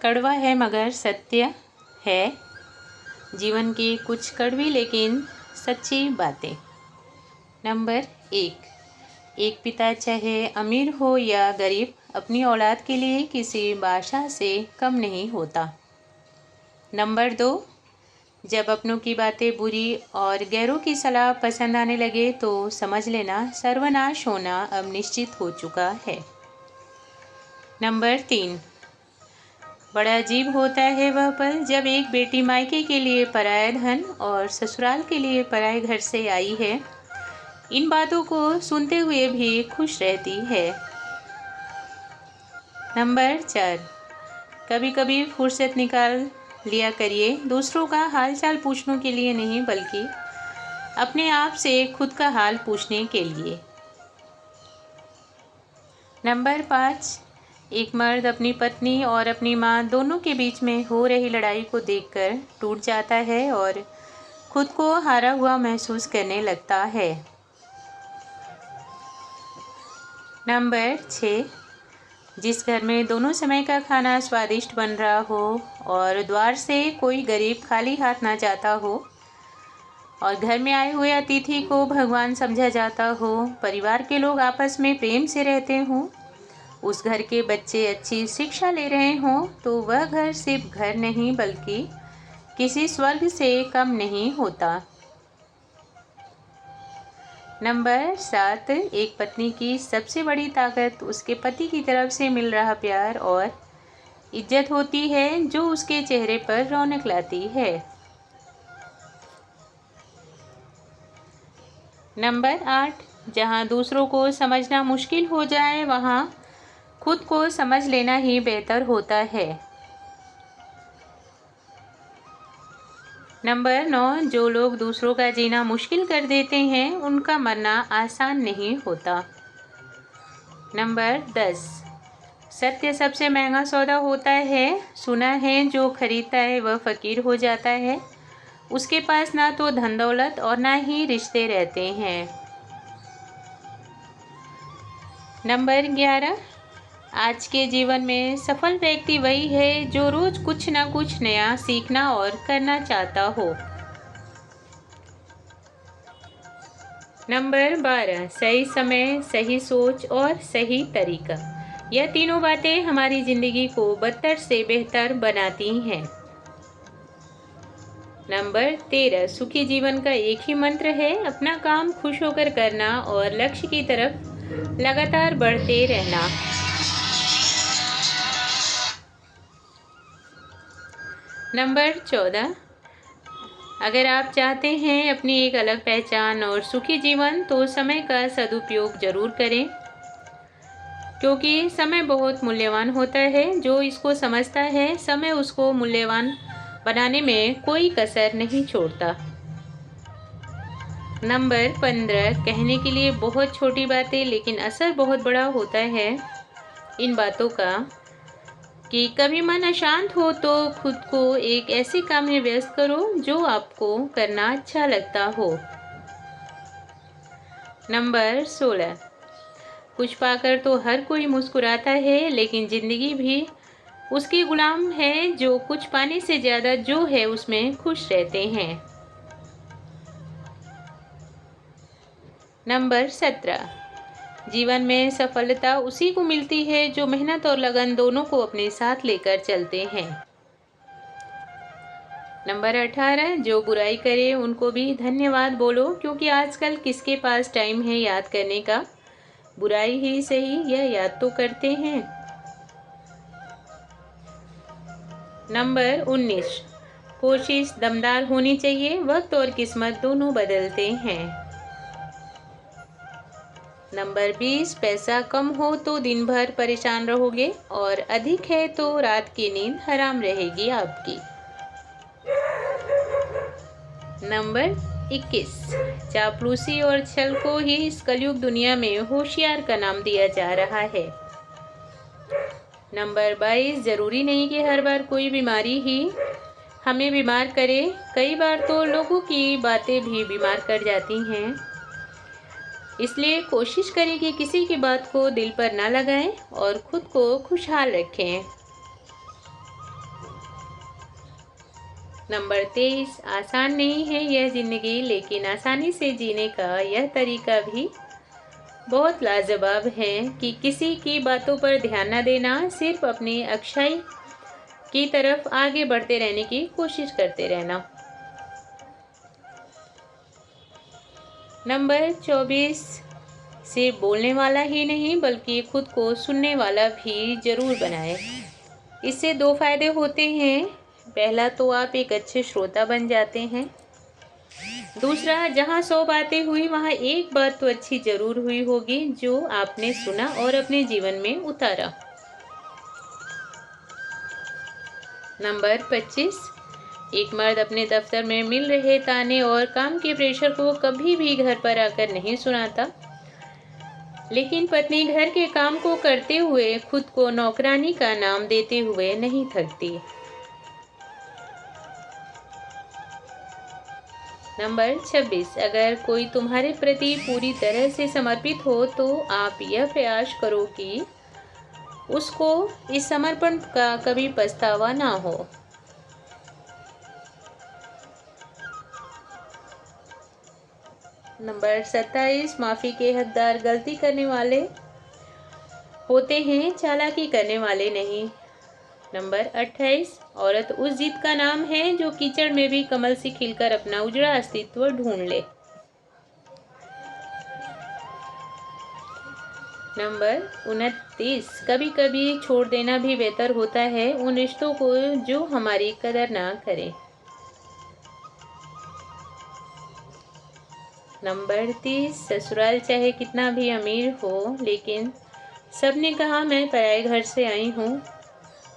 कड़वा है मगर सत्य है। जीवन की कुछ कड़वी लेकिन सच्ची बातें। नंबर 1। एक पिता चाहे अमीर हो या गरीब, अपनी औलाद के लिए किसी बादशाह से कम नहीं होता। नंबर 2। जब अपनों की बातें बुरी और गैरों की सलाह पसंद आने लगे तो समझ लेना सर्वनाश होना अब निश्चित हो चुका है। नंबर 3। बड़ा अजीब होता है वह पल जब एक बेटी मायके के लिए पराया धन और ससुराल के लिए पराए घर से आई है। इन बातों को सुनते हुए भी खुश रहती है। नंबर 4। कभी कभी फुर्सत निकाल लिया करिए, दूसरों का हालचाल पूछने के लिए नहीं बल्कि अपने आप से खुद का हाल पूछने के लिए। नंबर 5। एक मर्द अपनी पत्नी और अपनी माँ दोनों के बीच में हो रही लड़ाई को देखकर टूट जाता है और खुद को हारा हुआ महसूस करने लगता है। नंबर 6। जिस घर में दोनों समय का खाना स्वादिष्ट बन रहा हो और द्वार से कोई गरीब खाली हाथ ना जाता हो और घर में आए हुए अतिथि को भगवान समझा जाता हो, परिवार के लोग आपस में प्रेम से रहते हों, उस घर के बच्चे अच्छी शिक्षा ले रहे हों, तो वह घर सिर्फ घर नहीं बल्कि किसी स्वर्ग से कम नहीं होता। नंबर 7। एक पत्नी की सबसे बड़ी ताकत उसके पति की तरफ से मिल रहा प्यार और इज्जत होती है, जो उसके चेहरे पर रौनक लाती है। नंबर 8। जहाँ दूसरों को समझना मुश्किल हो जाए वहाँ खुद को समझ लेना ही बेहतर होता है। नंबर 9। जो लोग दूसरों का जीना मुश्किल कर देते हैं उनका मरना आसान नहीं होता। नंबर 10। सत्य सबसे महंगा सौदा होता है। सुना है जो खरीदता है वह फकीर हो जाता है, उसके पास ना तो धन दौलत और ना ही रिश्ते रहते हैं। नंबर 11। आज के जीवन में सफल व्यक्ति वही है जो रोज कुछ ना कुछ नया सीखना और करना चाहता हो। नंबर 12। सही समय, सही सोच और सही तरीका, यह तीनों बातें हमारी जिंदगी को बदतर से बेहतर बनाती हैं। नंबर 13। सुखी जीवन का एक ही मंत्र है, अपना काम खुश होकर करना और लक्ष्य की तरफ लगातार बढ़ते रहना। नंबर 14। अगर आप चाहते हैं अपनी एक अलग पहचान और सुखी जीवन तो समय का सदुपयोग जरूर करें, क्योंकि समय बहुत मूल्यवान होता है। जो इसको समझता है समय उसको मूल्यवान बनाने में कोई कसर नहीं छोड़ता। नंबर 15। कहने के लिए बहुत छोटी बातें लेकिन असर बहुत बड़ा होता है इन बातों का कि कभी मन अशांत हो तो खुद को एक ऐसे काम में व्यस्त करो जो आपको करना अच्छा लगता हो। नंबर 16। कुछ पाकर तो हर कोई मुस्कुराता है, लेकिन जिंदगी भी उसके गुलाम है जो कुछ पाने से ज्यादा जो है उसमें खुश रहते हैं। नंबर 17। जीवन में सफलता उसी को मिलती है जो मेहनत और लगन दोनों को अपने साथ लेकर चलते हैं। नंबर 18। जो बुराई करे उनको भी धन्यवाद बोलो, क्योंकि आजकल किसके पास टाइम है याद करने का, बुराई ही सही यह याद तो करते हैं। नंबर 19। कोशिश दमदार होनी चाहिए, वक्त और किस्मत दोनों बदलते हैं। नंबर 20। पैसा कम हो तो दिन भर परेशान रहोगे और अधिक है तो रात की नींद हराम रहेगी आपकी। नंबर 21। चापलूसी और छल को ही इस कलयुग दुनिया में होशियार का नाम दिया जा रहा है। नंबर 22। जरूरी नहीं कि हर बार कोई बीमारी ही हमें बीमार करे, कई बार तो लोगों की बातें भी बीमार कर जाती हैं। इसलिए कोशिश करें कि किसी की बात को दिल पर ना लगाएं और खुद को खुशहाल रखें। नंबर 23, आसान नहीं है यह ज़िंदगी, लेकिन आसानी से जीने का यह तरीका भी बहुत लाजवाब है कि किसी की बातों पर ध्यान न देना, सिर्फ अपनी अच्छाई की तरफ आगे बढ़ते रहने की कोशिश करते रहना। नंबर 24, सिर्फ बोलने वाला ही नहीं बल्कि खुद को सुनने वाला भी ज़रूर बनाए। इससे दो फायदे होते हैं। पहला तो आप एक अच्छे श्रोता बन जाते हैं। दूसरा, जहाँ 100 बातें हुई वहाँ एक बात तो अच्छी ज़रूर हुई होगी जो आपने सुना और अपने जीवन में उतारा। नंबर 25, एक मर्द अपने दफ्तर में मिल रहे ताने और काम के प्रेशर को कभी भी घर पर आकर नहीं सुनाता, लेकिन पत्नी घर के काम को करते हुए खुद को नौकरानी का नाम देते हुए नहीं थकती। नंबर 26, अगर कोई तुम्हारे प्रति पूरी तरह से समर्पित हो तो आप यह प्रयास करो कि उसको इस समर्पण का कभी पछतावा ना हो। नंबर 27, माफ़ी के हकदार गलती करने वाले होते हैं, चालाकी करने वाले नहीं। नंबर 28, औरत उस जीत का नाम है जो कीचड़ में भी कमल से खिलकर अपना उजड़ा अस्तित्व ढूंढ ले। नंबर 29, कभी कभी छोड़ देना भी बेहतर होता है उन रिश्तों को जो हमारी कदर ना करें। नंबर 30, ससुराल चाहे कितना भी अमीर हो, लेकिन सबने कहा मैं पराए घर से आई हूँ,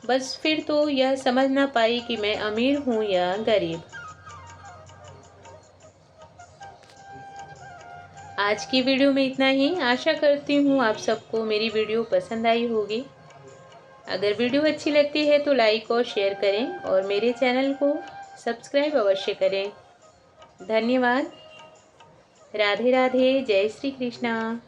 बस फिर तो यह समझ ना पाई कि मैं अमीर हूँ या गरीब। आज की वीडियो में इतना ही। आशा करती हूँ आप सबको मेरी वीडियो पसंद आई होगी। अगर वीडियो अच्छी लगती है तो लाइक और शेयर करें और मेरे चैनल को सब्सक्राइब अवश्य करें। धन्यवाद। राधे राधे। जय श्री कृष्णा।